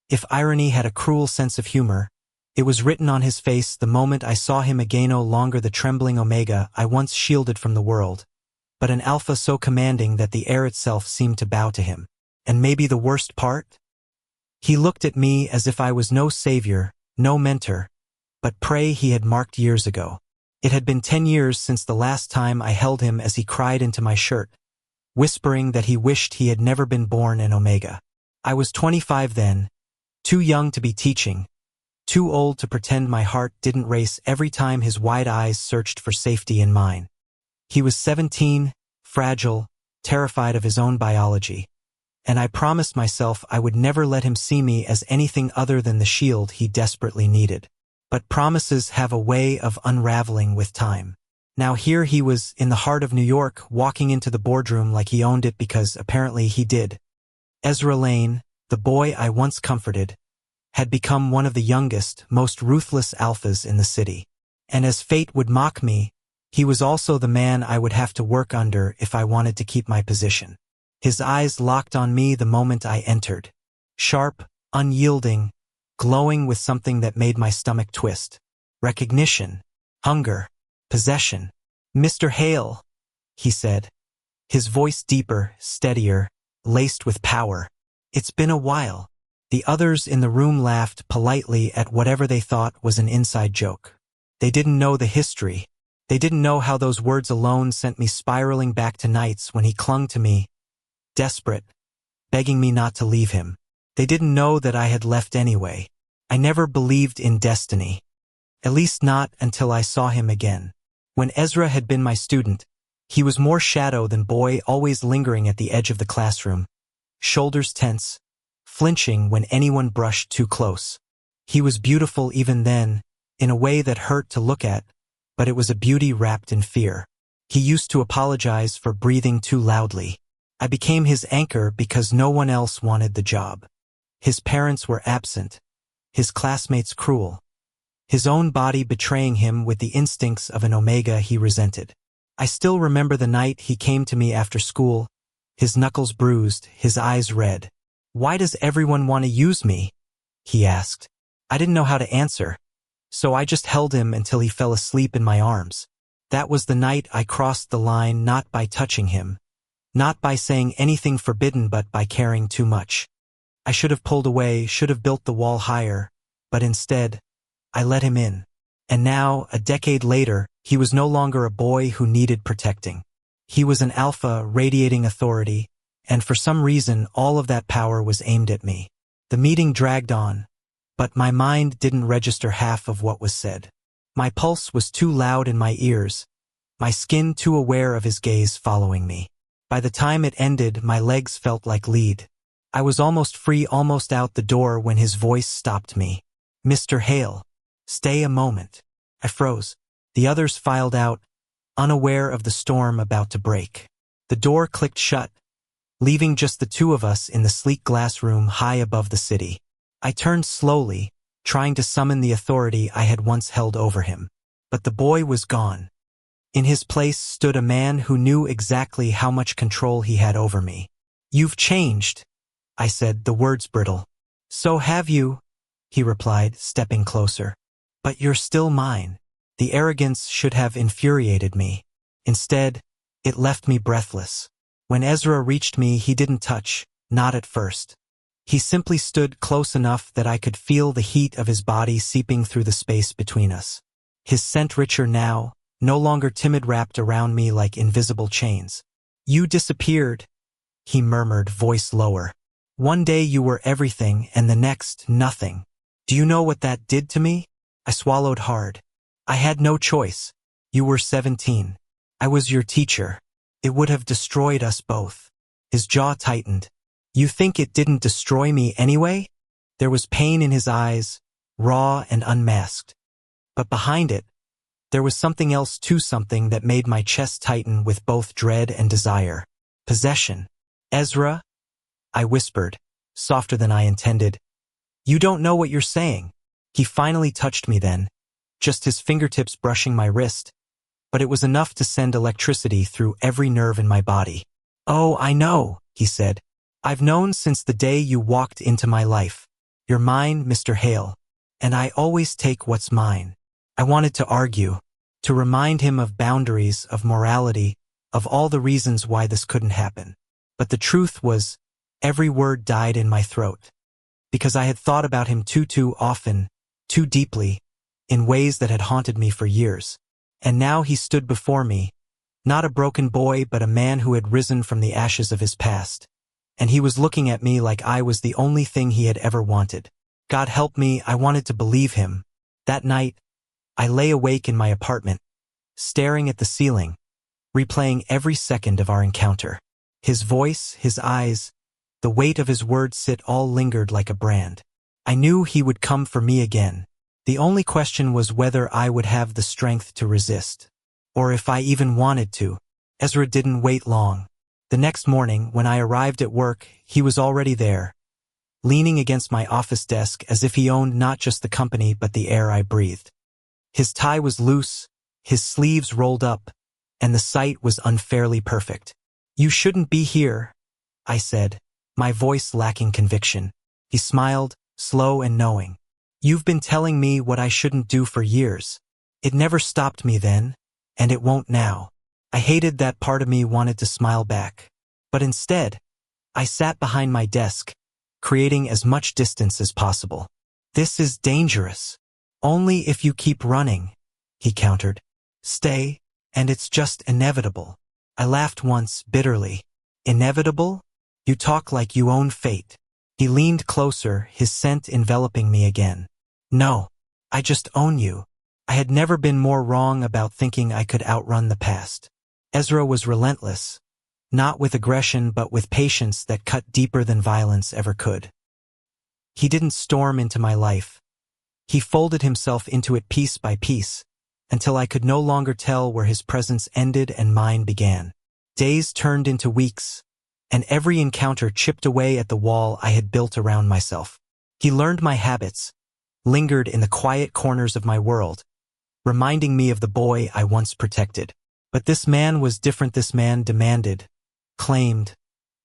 If irony had a cruel sense of humor, it was written on his face the moment I saw him again, no longer the trembling Omega I once shielded from the world, but an Alpha so commanding that the air itself seemed to bow to him. And maybe the worst part? He looked at me as if I was no savior, no mentor, but prey he had marked years ago. It had been 10 years since the last time I held him as he cried into my shirt, whispering that he wished he had never been born an Omega. I was 25 then, too young to be teaching, too old to pretend my heart didn't race every time his wide eyes searched for safety in mine. He was 17, fragile, terrified of his own biology, and I promised myself I would never let him see me as anything other than the shield he desperately needed. But promises have a way of unraveling with time. Now here he was in the heart of New York, walking into the boardroom like he owned it, because apparently he did. Ezra Lane, the boy I once comforted, had become one of the youngest, most ruthless alphas in the city. And as fate would mock me, he was also the man I would have to work under if I wanted to keep my position. His eyes locked on me the moment I entered. Sharp, unyielding, glowing with something that made my stomach twist. Recognition, hunger, possession. "Mr. Hale," he said, his voice deeper, steadier, laced with power. "It's been a while." The others in the room laughed politely at whatever they thought was an inside joke. They didn't know the history. They didn't know how those words alone sent me spiraling back to nights when he clung to me, desperate, begging me not to leave him. They didn't know that I had left anyway. I never believed in destiny. At least not until I saw him again. When Ezra had been my student, he was more shadow than boy, always lingering at the edge of the classroom, shoulders tense, flinching when anyone brushed too close. He was beautiful even then, in a way that hurt to look at, but it was a beauty wrapped in fear. He used to apologize for breathing too loudly. I became his anchor because no one else wanted the job. His parents were absent, his classmates cruel, his own body betraying him with the instincts of an Omega he resented. I still remember the night he came to me after school, his knuckles bruised, his eyes red. "Why does everyone want to use me?" he asked. I didn't know how to answer, so I just held him until he fell asleep in my arms. That was the night I crossed the line, not by touching him, not by saying anything forbidden, but by caring too much. I should have pulled away, should have built the wall higher, but instead, I let him in. And now, a decade later, he was no longer a boy who needed protecting. He was an alpha radiating authority, and for some reason all of that power was aimed at me. The meeting dragged on, but my mind didn't register half of what was said. My pulse was too loud in my ears, my skin too aware of his gaze following me. By the time it ended, my legs felt like lead. I was almost free, almost out the door, when his voice stopped me. "Mr. Hale, stay a moment." I froze. The others filed out, unaware of the storm about to break. The door clicked shut, leaving just the two of us in the sleek glass room high above the city. I turned slowly, trying to summon the authority I had once held over him. But the boy was gone. In his place stood a man who knew exactly how much control he had over me. "You've changed," I said, the words brittle. "So have you," he replied, stepping closer. "But you're still mine." The arrogance should have infuriated me. Instead, it left me breathless. When Ezra reached me, he didn't touch, not at first. He simply stood close enough that I could feel the heat of his body seeping through the space between us. His scent richer now, no longer timid, wrapped around me like invisible chains. "You disappeared," he murmured, voice lower. "One day you were everything, and the next, nothing. Do you know what that did to me?" I swallowed hard. "I had no choice. You were 17. I was your teacher. It would have destroyed us both." His jaw tightened. "You think it didn't destroy me anyway?" There was pain in his eyes, raw and unmasked. But behind it, there was something else too, something that made my chest tighten with both dread and desire. Possession. "Ezra," I whispered, softer than I intended. "You don't know what you're saying." He finally touched me then, just his fingertips brushing my wrist, but it was enough to send electricity through every nerve in my body. "Oh, I know," he said. "I've known since the day you walked into my life. You're mine, Mr. Hale. And I always take what's mine. I wanted to argue, to remind him of boundaries, of morality, of all the reasons why this couldn't happen. But the truth was, every word died in my throat. Because I had thought about him too often, too deeply, in ways that had haunted me for years. And now he stood before me, not a broken boy but a man who had risen from the ashes of his past. And he was looking at me like I was the only thing he had ever wanted. God help me, I wanted to believe him. That night, I lay awake in my apartment, staring at the ceiling, replaying every second of our encounter. His voice, his eyes, the weight of his words all lingered like a brand. I knew he would come for me again. The only question was whether I would have the strength to resist, or if I even wanted to. Ezra didn't wait long. The next morning, when I arrived at work, he was already there, leaning against my office desk as if he owned not just the company but the air I breathed. His tie was loose, his sleeves rolled up, and the sight was unfairly perfect. "You shouldn't be here," I said, my voice lacking conviction. He smiled, slow and knowing. "You've been telling me what I shouldn't do for years. It never stopped me then, and it won't now." I hated that part of me wanted to smile back. But instead, I sat behind my desk, creating as much distance as possible. "This is dangerous. Only if you keep running," he countered. "Stay, and it's just inevitable." I laughed once, bitterly. "Inevitable? You talk like you own fate." He leaned closer, his scent enveloping me again. "No, I just own you." I had never been more wrong about thinking I could outrun the past. Ezra was relentless, not with aggression but with patience that cut deeper than violence ever could. He didn't storm into my life. He folded himself into it piece by piece, until I could no longer tell where his presence ended and mine began. Days turned into weeks, and every encounter chipped away at the wall I had built around myself. He learned my habits, lingered in the quiet corners of my world, reminding me of the boy I once protected. But this man was different. This man demanded, claimed,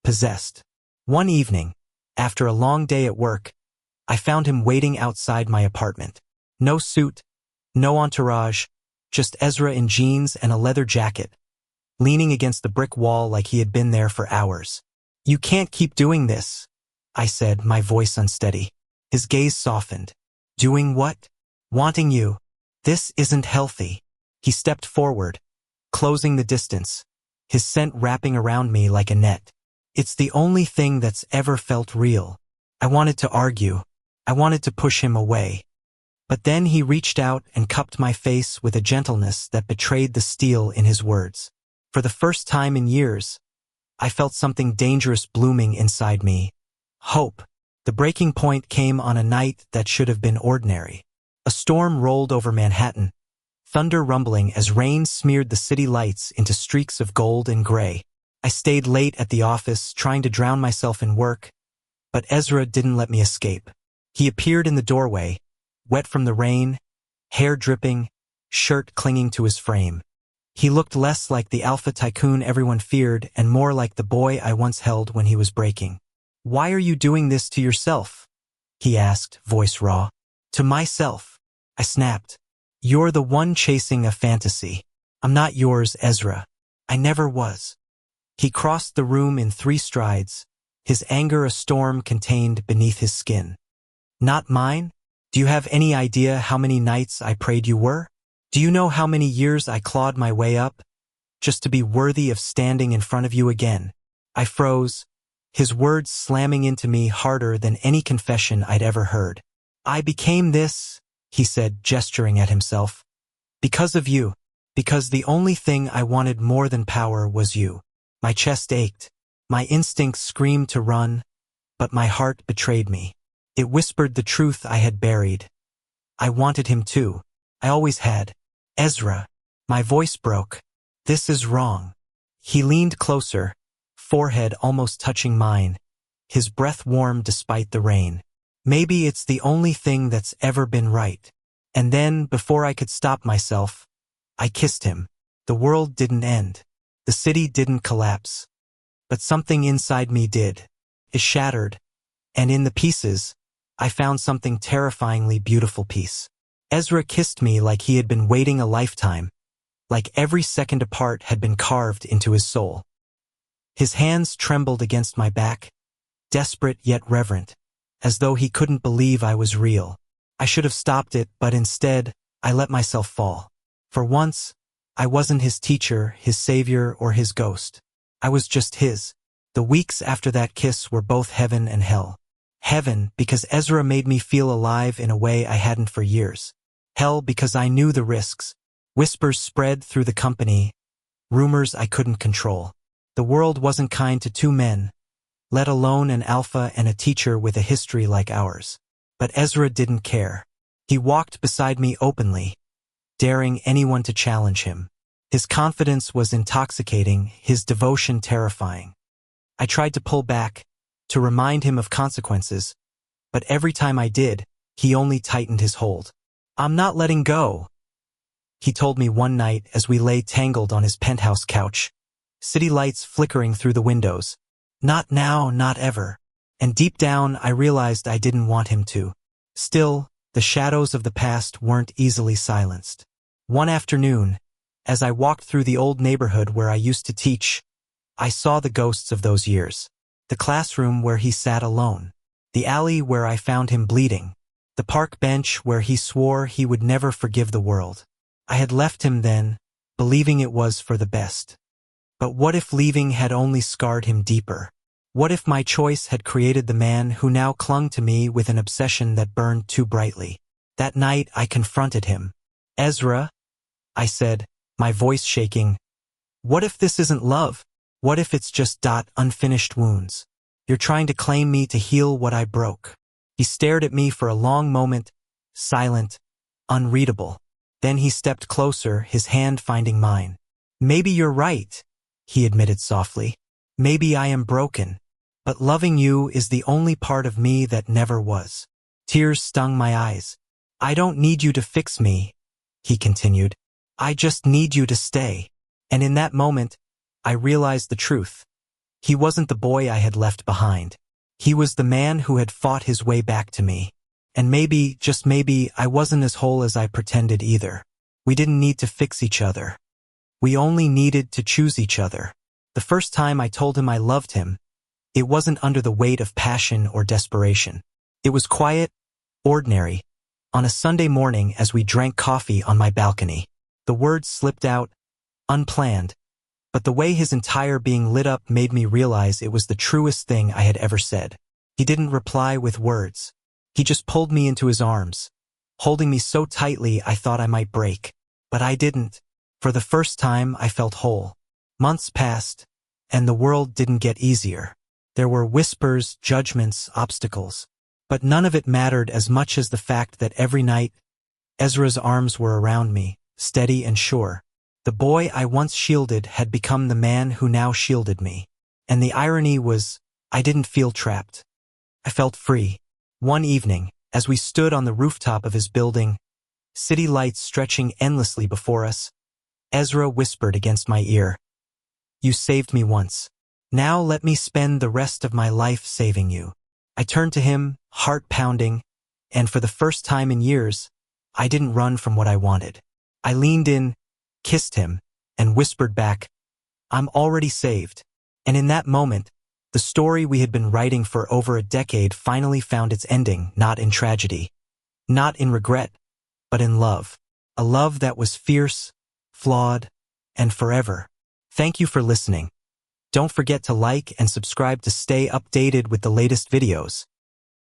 possessed. One evening, after a long day at work, I found him waiting outside my apartment. No suit, no entourage, just Ezra in jeans and a leather jacket, leaning against the brick wall like he had been there for hours. "You can't keep doing this," I said, my voice unsteady. His gaze softened. "Doing what?" "Wanting you. This isn't healthy." He stepped forward, closing the distance, his scent wrapping around me like a net. "It's the only thing that's ever felt real." I wanted to argue. I wanted to push him away. But then he reached out and cupped my face with a gentleness that betrayed the steel in his words. For the first time in years, I felt something dangerous blooming inside me. Hope. The breaking point came on a night that should have been ordinary. A storm rolled over Manhattan, thunder rumbling as rain smeared the city lights into streaks of gold and gray. I stayed late at the office, trying to drown myself in work, but Ezra didn't let me escape. He appeared in the doorway, wet from the rain, hair dripping, shirt clinging to his frame. He looked less like the alpha tycoon everyone feared and more like the boy I once held when he was breaking. "Why are you doing this to yourself?" he asked, voice raw. "To myself," I snapped. "You're the one chasing a fantasy. I'm not yours, Ezra. I never was." He crossed the room in 3 strides, his anger a storm contained beneath his skin. "Not mine? Do you have any idea how many nights I prayed you were? Do you know how many years I clawed my way up, just to be worthy of standing in front of you again?" I froze, his words slamming into me harder than any confession I'd ever heard. "I became this," he said, gesturing at himself, "because of you, because the only thing I wanted more than power was you." My chest ached, my instincts screamed to run, but my heart betrayed me. It whispered the truth I had buried. I wanted him too. I always had. "Ezra." My voice broke. "This is wrong." He leaned closer, forehead almost touching mine, his breath warm despite the rain. "Maybe it's the only thing that's ever been right." And then, before I could stop myself, I kissed him. The world didn't end. The city didn't collapse. But something inside me did. It shattered, and in the pieces, I found something terrifyingly beautiful peace. Ezra kissed me like he had been waiting a lifetime, like every second apart had been carved into his soul. His hands trembled against my back, desperate yet reverent, as though he couldn't believe I was real. I should have stopped it, but instead, I let myself fall. For once, I wasn't his teacher, his savior, or his ghost. I was just his. The weeks after that kiss were both heaven and hell. Heaven, because Ezra made me feel alive in a way I hadn't for years. Hell, because I knew the risks. Whispers spread through the company, rumors I couldn't control. The world wasn't kind to two men, let alone an alpha and a teacher with a history like ours. But Ezra didn't care. He walked beside me openly, daring anyone to challenge him. His confidence was intoxicating, his devotion terrifying. I tried to pull back, to remind him of consequences, but every time I did, he only tightened his hold. "I'm not letting go," he told me one night as we lay tangled on his penthouse couch, city lights flickering through the windows. "Not now, not ever." And deep down, I realized I didn't want him to. Still, the shadows of the past weren't easily silenced. One afternoon, as I walked through the old neighborhood where I used to teach, I saw the ghosts of those years. The classroom where he sat alone. The alley where I found him bleeding. The park bench where he swore he would never forgive the world. I had left him then, believing it was for the best. But what if leaving had only scarred him deeper? What if my choice had created the man who now clung to me with an obsession that burned too brightly? That night I confronted him. "Ezra," I said, my voice shaking, "what if this isn't love? What if it's just unfinished wounds? You're trying to claim me to heal what I broke." He stared at me for a long moment, silent, unreadable. Then he stepped closer, his hand finding mine. "Maybe you're right," he admitted softly. "Maybe I am broken. But loving you is the only part of me that never was." Tears stung my eyes. "I don't need you to fix me," he continued. "I just need you to stay." And in that moment, I realized the truth. He wasn't the boy I had left behind. He was the man who had fought his way back to me. And maybe, just maybe, I wasn't as whole as I pretended either. We didn't need to fix each other. We only needed to choose each other. The first time I told him I loved him, it wasn't under the weight of passion or desperation. It was quiet, ordinary, on a Sunday morning as we drank coffee on my balcony. The words slipped out, unplanned, but the way his entire being lit up made me realize it was the truest thing I had ever said. He didn't reply with words. He just pulled me into his arms, holding me so tightly I thought I might break. But I didn't. For the first time, I felt whole. Months passed, and the world didn't get easier. There were whispers, judgments, obstacles. But none of it mattered as much as the fact that every night, Ezra's arms were around me, steady and sure. The boy I once shielded had become the man who now shielded me. And the irony was, I didn't feel trapped. I felt free. One evening, as we stood on the rooftop of his building, city lights stretching endlessly before us, Ezra whispered against my ear, "You saved me once. Now let me spend the rest of my life saving you." I turned to him, heart pounding, and for the first time in years, I didn't run from what I wanted. I leaned in, kissed him, and whispered back, "I'm already saved." And in that moment, the story we had been writing for over a decade finally found its ending, not in tragedy, not in regret, but in love. A love that was fierce, flawed, and forever. Thank you for listening. Don't forget to like and subscribe to stay updated with the latest videos.